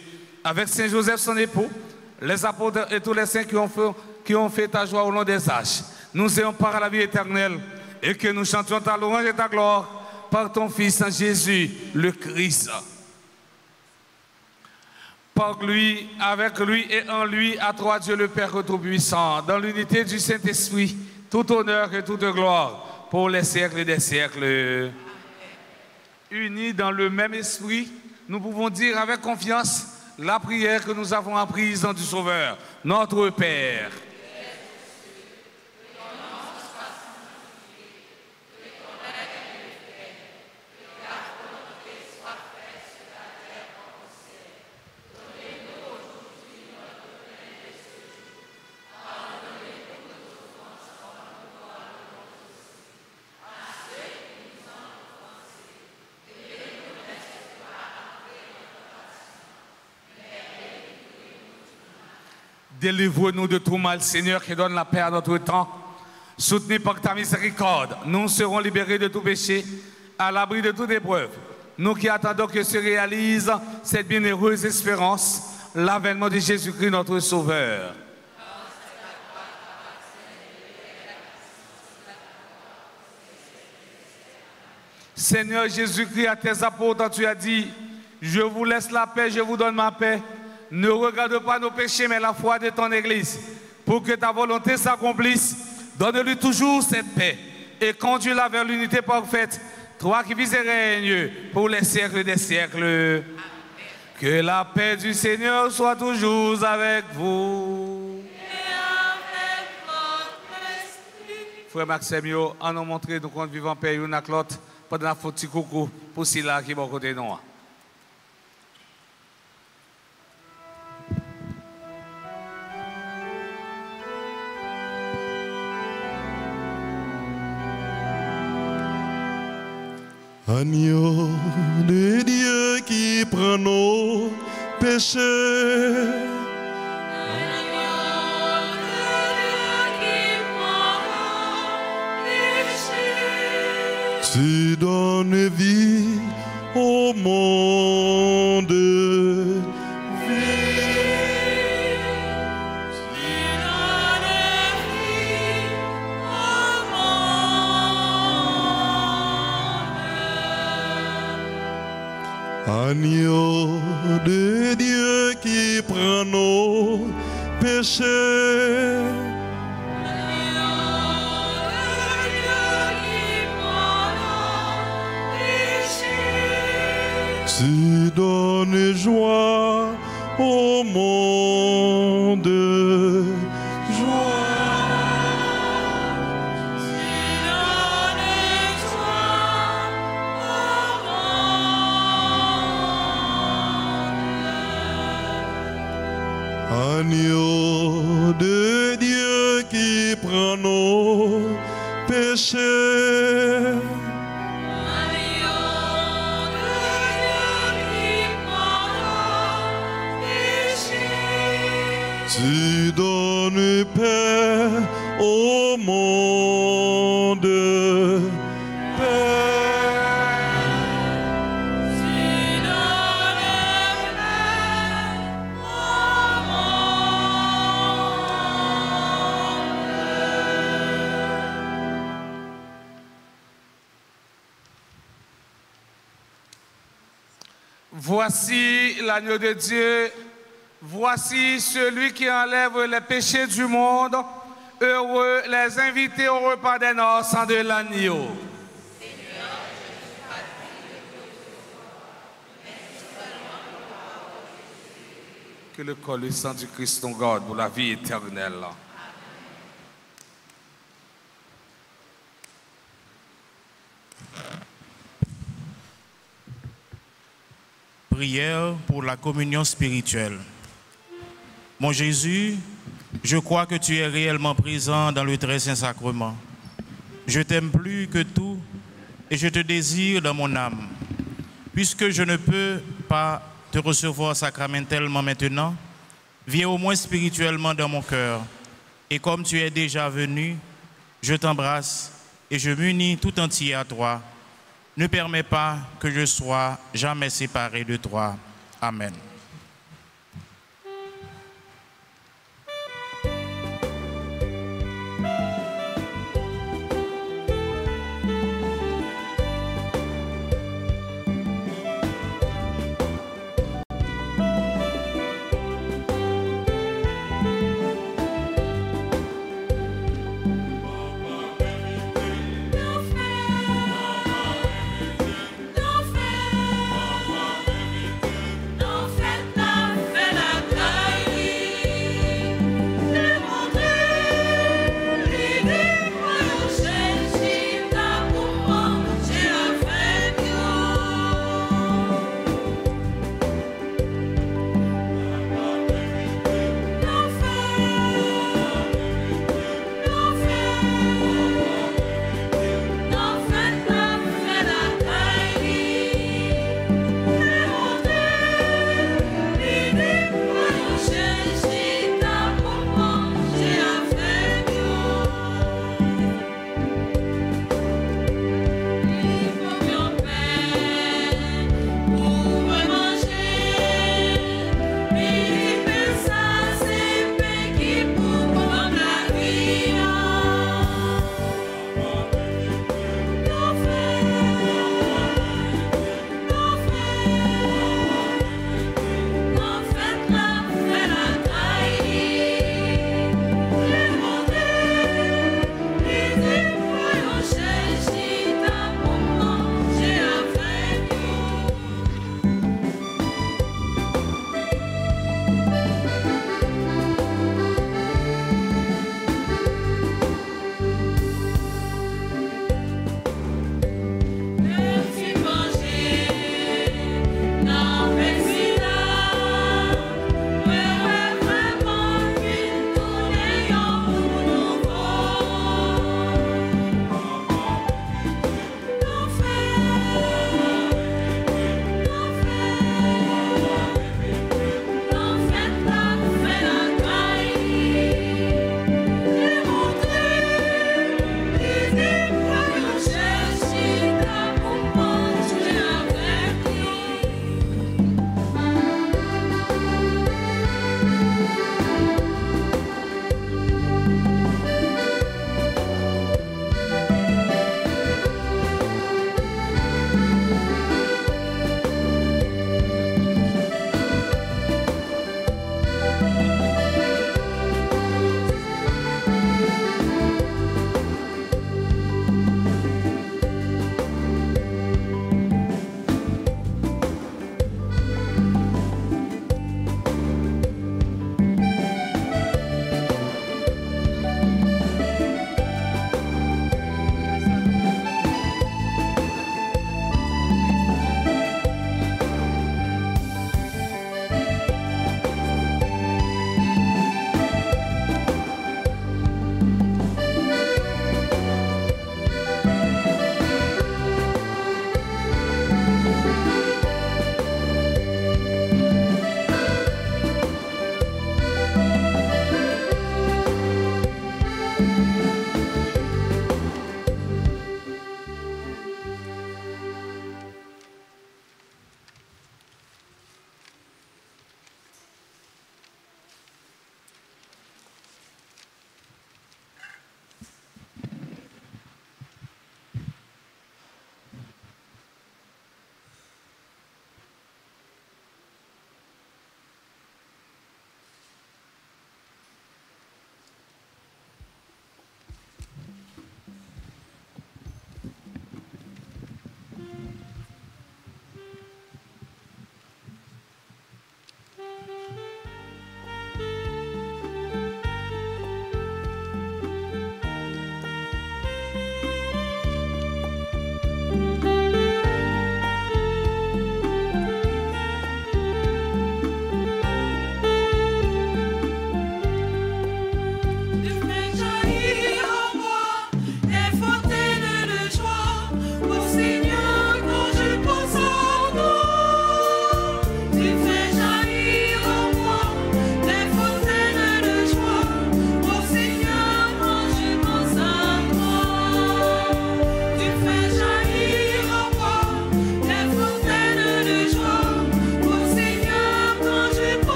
avec Saint Joseph son époux, les apôtres et tous les saints qui ont fait ta joie au long des âges, nous ayons part à la vie éternelle et que nous chantions ta louange et ta gloire par ton Fils Jésus, le Christ. Par lui, avec lui et en lui, à toi Dieu le Père Tout-Puissant, dans l'unité du Saint-Esprit, tout honneur et toute gloire pour les siècles des siècles. Amen. Unis dans le même esprit, nous pouvons dire avec confiance la prière que nous avons apprise du Sauveur, notre Père. Délivre-nous de tout mal, Seigneur, qui donne la paix à notre temps. Soutenus par ta miséricorde, nous serons libérés de tout péché, à l'abri de toute épreuve. Nous qui attendons que se réalise cette bienheureuse espérance, l'avènement de Jésus-Christ, notre Sauveur. Seigneur Jésus-Christ, à tes apôtres, tu as dit, je vous laisse la paix, je vous donne ma paix. Ne regarde pas nos péchés, mais la foi de ton Église. Pour que ta volonté s'accomplisse, donne-lui toujours cette paix et conduis-la vers l'unité parfaite. Toi qui vis et règnes pour les siècles des siècles. Amen. Que la paix du Seigneur soit toujours avec vous. Et avec votre esprit. Frère Maximio, en nous montrer nous compte vivant paix une avec l'autre pendant la faute coucou pour ceux-là qui vont côté nous. Agneau de Dieu qui prend nos péchés. Agneau de Dieu qui prend nos péchés. Tu donnes vie au monde. Agneau de Dieu qui prend nos péchés. Agneau de Dieu qui prend nos péchés. Tu donnes joie au monde. Agneau de Dieu qui prend nos péchés. Agneau de Dieu qui prend nos péchés. Tu donnes paix au monde. Paix. Voici l'agneau de Dieu, voici celui qui enlève les péchés du monde. Heureux les invités au repas des noces de l'agneau. Que le corps et le sang du Christ nous garde pour la vie éternelle. Prière pour la communion spirituelle. Mon Jésus, je crois que tu es réellement présent dans le très saint sacrement. Je t'aime plus que tout et je te désire dans mon âme. Puisque je ne peux pas te recevoir sacramentellement maintenant, viens au moins spirituellement dans mon cœur. Et comme tu es déjà venu, je t'embrasse et je m'unis tout entier à toi. Ne permets pas que je sois jamais séparé de toi. Amen. Nos frères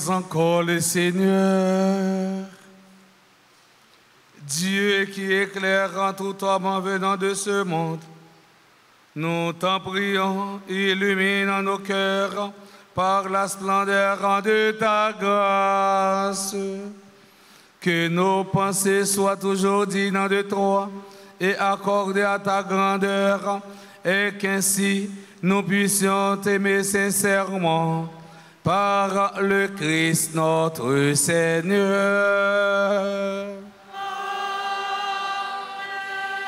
pas encore le Seigneur. Dieu qui éclaire en tout homme en venant de ce monde, nous t'en prions, illumine en nos cœurs par la splendeur de ta grâce. Que nos pensées soient toujours dignes de toi et accordées à ta grandeur, et qu'ainsi nous puissions t'aimer sincèrement par le Christ notre Seigneur.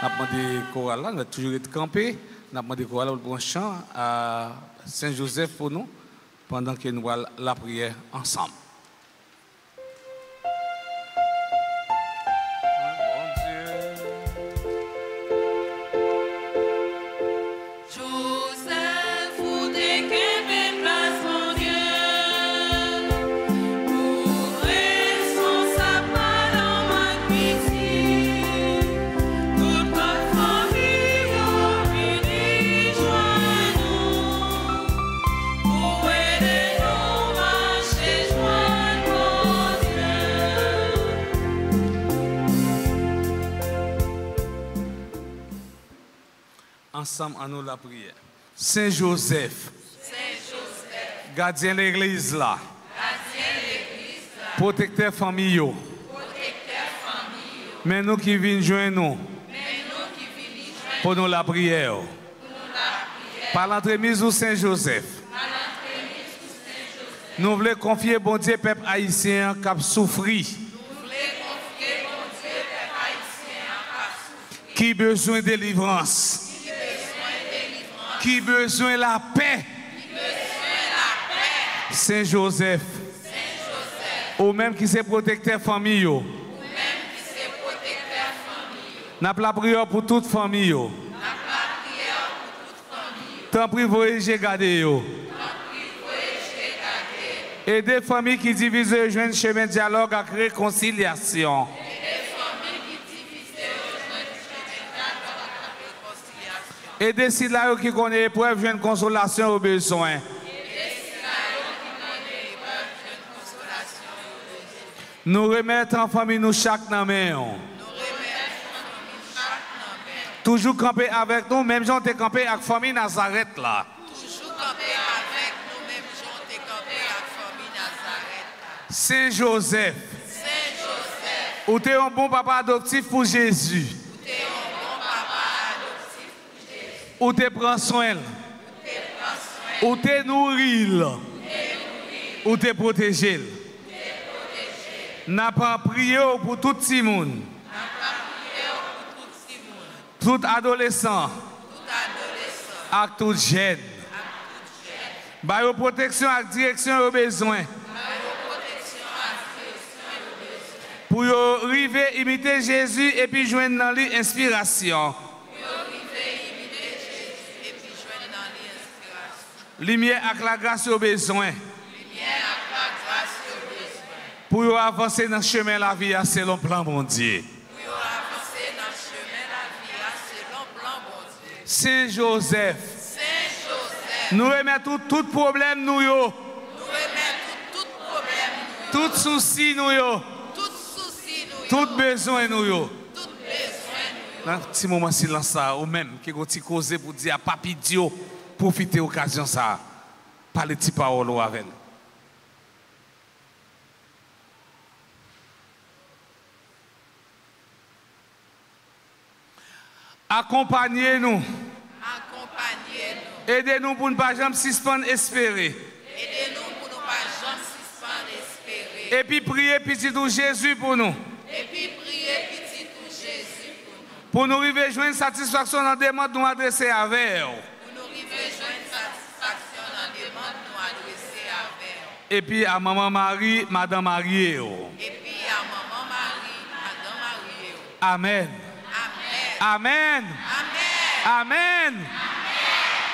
Nous avons demandé chorale, nous avons toujours été campés. Nous avons demandé chorale pour un chant à Saint-Joseph pour nous, pendant que nous allons la prière ensemble. Ensemble à nous la prière. Saint Joseph, gardien de l'église là, protecteur famille, mais nous qui venons joindre nous, pour nous la prière. Par l'entremise du Saint Joseph, nous voulons confier bon Dieu peuple haïtien qui a souffert, qui a besoin de délivrance, qui a besoin de la paix. Saint Joseph, ou même qui c'est protecteur famille. Nous avons la prière pour toute famille. Tant pis, voyez, gardez. Et des familles qui divisent le jeune chemin de dialogue avec réconciliation. Et des citoyens qui connaissent l'épreuve, jeune consolation aux besoins. Nous remettons en famille nous chaque main. Toujours camper avec nous, même si on est campé avec la famille Nazareth là. Toujours camper avec nous, même si on est campé avec la famille Nazareth là. Saint Joseph. Ou t'es un bon papa adoptif pour Jésus. Ou t'es prends soin. Ou t'es nourri. Ou t'es protégé. N'a pas prié pour tout le monde. Tout adolescent. Et tout jeune. Bah yo protection et direction aux besoins. Pour yo arriver imiter Jésus et puis joindre dans l'inspiration. Lumière avec la grâce aux besoins. Pour yo avancer dans le chemin de la vie selon le plan bon Dieu. Saint Joseph. Nous remettons tout problème nous yo. Tout souci nous yo. Tout besoin nous yo. Dans un petit moment de silence ça, ou même qui ont causé pour dire à Papi Dio, profitez de l'occasion ça. Parlez de paroles avec nous. Accompagnez-nous. Aidez-nous pour ne pas jamais suspendre espérer. Et puis priez petit tout Jésus pour nous. Pour nous arriver à joindre satisfaction dans des demandes nous adresser avec. Et puis à maman Marie, madame Marie. Amen. Amen. Amen.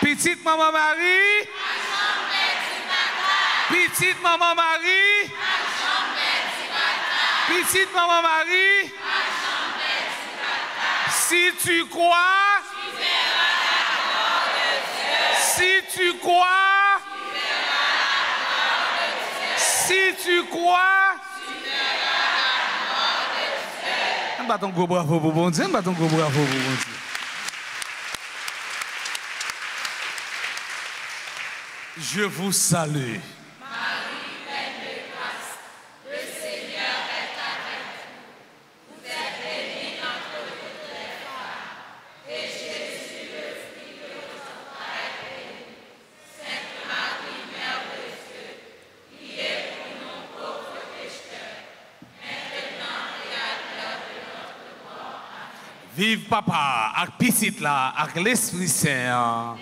Petite maman Marie. Petite maman Marie. Petite maman Marie. Si tu crois, si tu crois, si Si tu crois, on bat ton gros bravo pour bon Dieu, on bat ton gros bravo pour bon Dieu. Je vous salue. Marie, pleine de grâce, le Seigneur est avec vous. Vous êtes bénie entre toutes les femmes, et Jésus, le fruit de votre entrailles, est béni. Sainte Marie, Mère de Dieu, priez pour nous pauvres pécheurs, maintenant et à l'heure de notre mort. Amen. Vive papa, avec piscite là, avec l'Esprit Saint.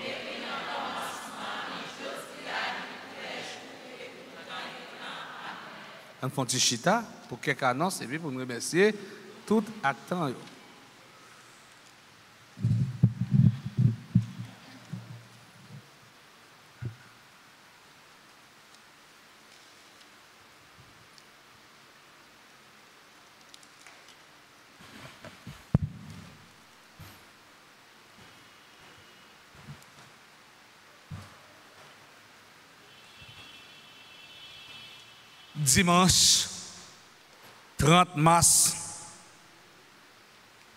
On fait un petit chita pour quelques annonces et puis pour nous remercier tout actant. Dimanche 30 mars,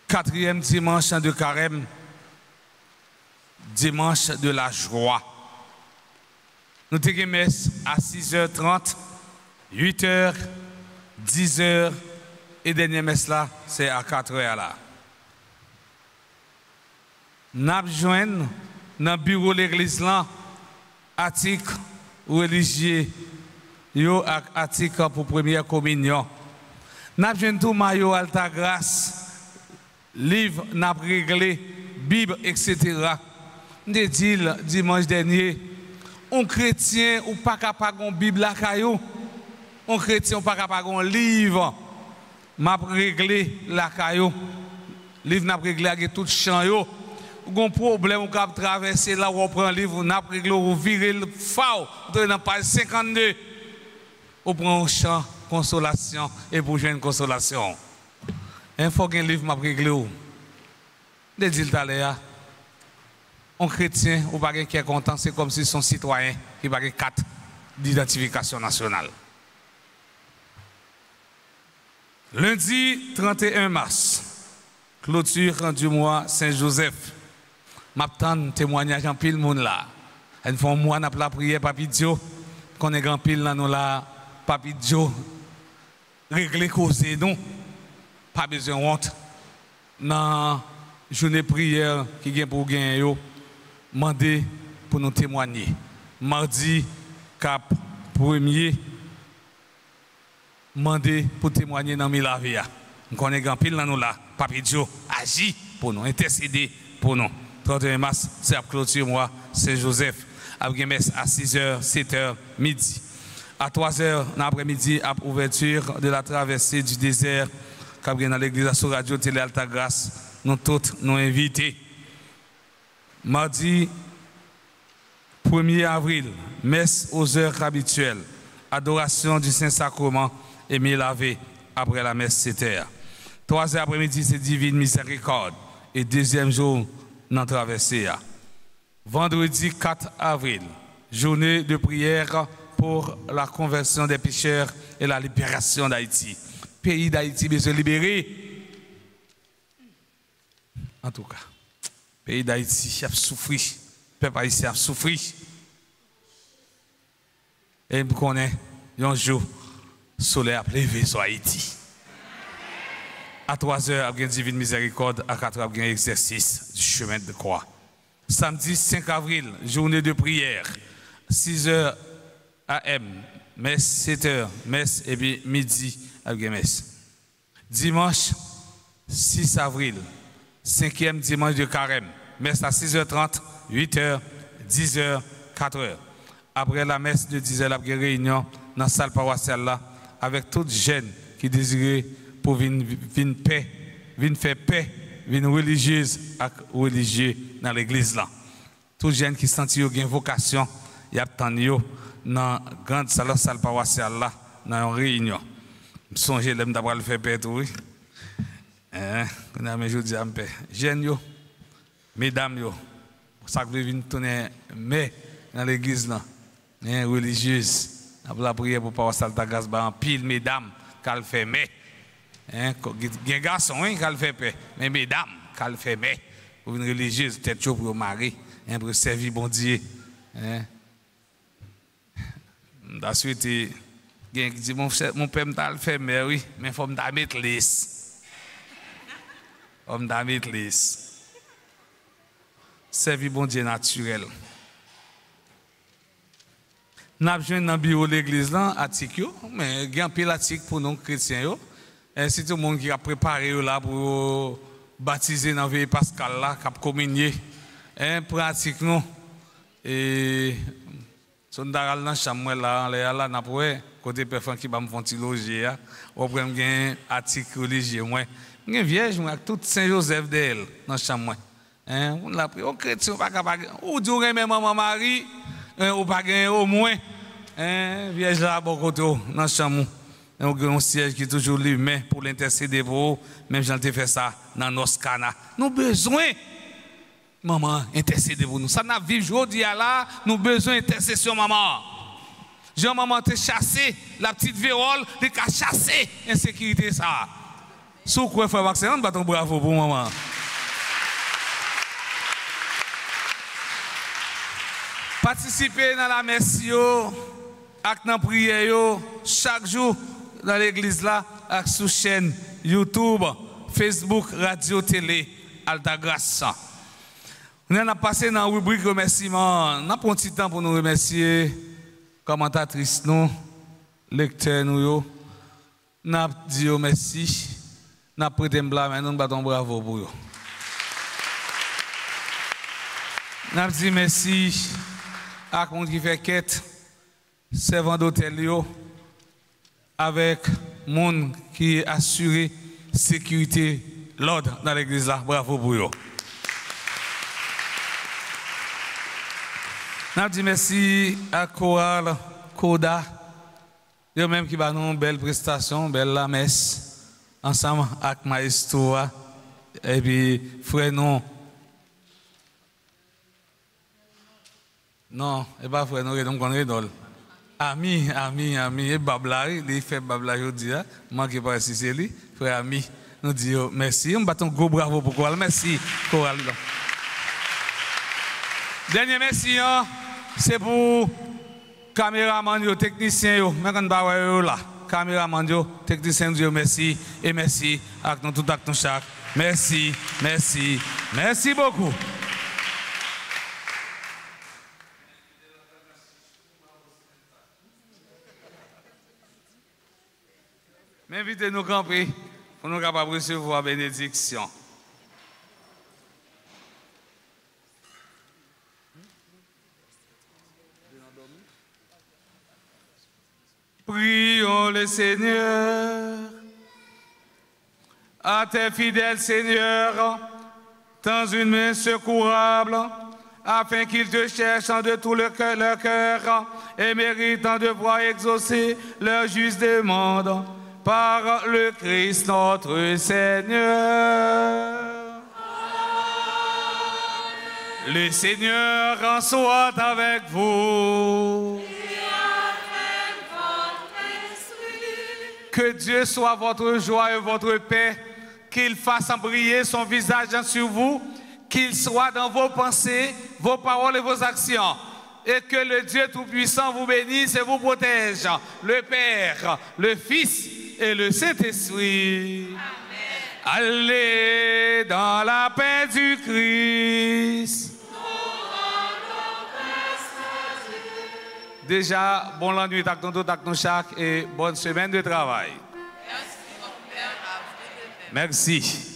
4e dimanche de carême, dimanche de la joie. Nous avons messe à 6h30, 8h, 10h et dernière messe là, c'est à 4h là. Nous avons joint dans le bureau de l'église là, article religieux. Yo ak article pour première communion. N'a jeune tout maillot alta grâce, livre n'a réglé, Bible, etc. Nous dit dimanche dernier, un chrétien ou pas capable de Bible la caillou, un chrétien ou pas capable de livre, m'a réglé la caillou, livre n'a réglé avec tout champ yo. Un problème ou cap traverser là où on prend livre, n'a réglé ou virer le faux dans page 52. Ou prend un champ consolation et pour jouer une consolation. Il faut qu'un livre m'a réglé. De dire tout à l'heure, un chrétien ou pas qui est content, c'est comme si son citoyen qui a 4 d'identification nationale. Lundi 31 mars, clôture du mois Saint-Joseph. M'attend témoignage en pile monde là. Une fois moi n'a la prière Papi Dio, qu'on est grand pile là nous là. Papi Joe, régler causer non, pas besoin de honte. Dans la journée de prière qui vient pour gagner, demandez pour nous témoigner. Mardi, cap 1er, demandez pour témoigner dans Milavia. Nous connaissons grand pile dans nous là. Papi Joe agit pour nous, intercéder pour nous. 31 mars, c'est à clôture mois Saint-Joseph. Avec messe à 6h, 7h, midi. À 3h l'après-midi, à ouverture de la traversée du désert, dans l'église de Radio Télé Alta Grâce, nous tous nous invités. Mardi 1er avril, messe aux heures habituelles, adoration du Saint-Sacrement et lavé après la messe 7h. 3h après-midi, c'est divine miséricorde et deuxième jour, dans traversée. Vendredi 4 avril, journée de prière pour la conversion des pécheurs et la libération d'Haïti. Pays d'Haïti besoin de libérer. En tout cas, pays d'Haïti a souffert. Peuple haïtien a souffert. Et nous connaissons un jour, le soleil a levé sur Haïti. À 3h, il y a une divine miséricorde. À 4h, il y a un exercice du chemin de croix. Samedi 5 avril, journée de prière. 6h AM, messe 7h, messe et puis midi avec messe. Dimanche 6 avril, 5e dimanche de carême, messe à 6h30, 8h, 10h, 4h. Après la messe de 10h, la réunion dans la salle paroissiale là, avec toutes les jeunes qui désiraient pour venir paix, venir faire paix, venir religieuse et religieux dans l'église là. Tous les jeunes qui sentent qu'ils ont une vocation, ils attendent dans la grande salle paroissiale là, dans une réunion. Je songe d'avoir le fait paix tout, oui. On a je dis à paix. Jeunes yo, mesdames yo, ça veut venir tourner mais dans l'église là, religieuse, Après la prière pour Pasteur Saltagas, en pile, mesdames, qu'elle fait mais. Hein, il y a un garçon qui fait paix, mais mesdames, qu'elle fait mais. Pour une religieuse, peut-être pour le mari, hein, pour servir bon Dieu. Hein. Je souhaite, mon père m'a fait mais oui, mais il faut me mettre lisse. Il faut me mettre lisse. Servir bon Dieu naturel. Nous avons besoin dans le bureau de l'église, l'article, mais il y a un peu l'article pour nous chrétiens. C'est tout le monde qui a préparé là pour baptiser dans la veille pascale, là, qui a communié. Pour l'article, nous. Et si on a dans la chambre, là, on a côté personne qui va me faire loger, on prend un article religieux. Il y a une vierge, tout Saint-Joseph d'elle dans la chambre. On l'a pris, on chrétien, ou du même maman Marie, ou pas au moins. Vierge là, bon côté, dans la chambre. On a un siège qui est toujours l'humain pour l'intercéder pour vous. Même j'en ai fait ça dans nos canards. Nous avons besoin, maman, intercéder pour nous. Ça n'a vivre aujourd'hui là, nous avons besoin d'intercession, maman. Jean-maman te chassé, la petite vérole, tu as chassé l'insécurité ça. Sous quoi frère vaccin, on bat ton bravo pour maman. Participer dans la messe, avec la prière, chaque jour dans l'église là, avec sous chaîne YouTube, Facebook, radio, télé, Alta Grace. On a passé dans la rubrique remerciement. On a pris un petit temps pour nous remercier, commentatrices, nous, lecteurs, nous. On a dit merci. On a prêté un blâme, nous battons bravo pour eux. On a dit merci à monde qui fait quête, servant d'hôtel, avec monde qui assure sécurité, l'ordre dans l'église là. Bravo pour eux. On dit merci à Chorale, Koda, eux même qui va nous une belle prestation, belle la messe, ensemble avec Maestro, et puis frère non. Non, et pas frère non, donc on redole. Ami, et Bablari, il fait Bablari aujourd'hui, moi qui pas ici, c'est lui, frère ami, nous disons merci, on bat un gros bravo pour Chorale, merci Chorale. Dernier merci, c'est pour caméraman, technicien, mais là, caméraman, technicien, merci, et merci, avec nous tout, avec nous chaque. Merci, merci, merci beaucoup. M'invitez-nous à camper pour nous capables de recevoir la bénédiction. Prions le Seigneur. À tes fidèles, Seigneur, tends une main secourable, afin qu'ils te cherchent de tout leur cœur et méritant de voir exaucer leur juste demande. Par le Christ notre Seigneur. Amen. Le Seigneur en soit avec vous. Et avec votre esprit. Que Dieu soit votre joie et votre paix, qu'il fasse briller son visage sur vous, qu'il soit dans vos pensées, vos paroles et vos actions. Et que le Dieu Tout-Puissant vous bénisse et vous protège, le Père, le Fils et le Saint-Esprit. Amen. Allez dans la paix du Christ. Déjà, bon lundi, tac ton chaque et bonne semaine de travail. Merci.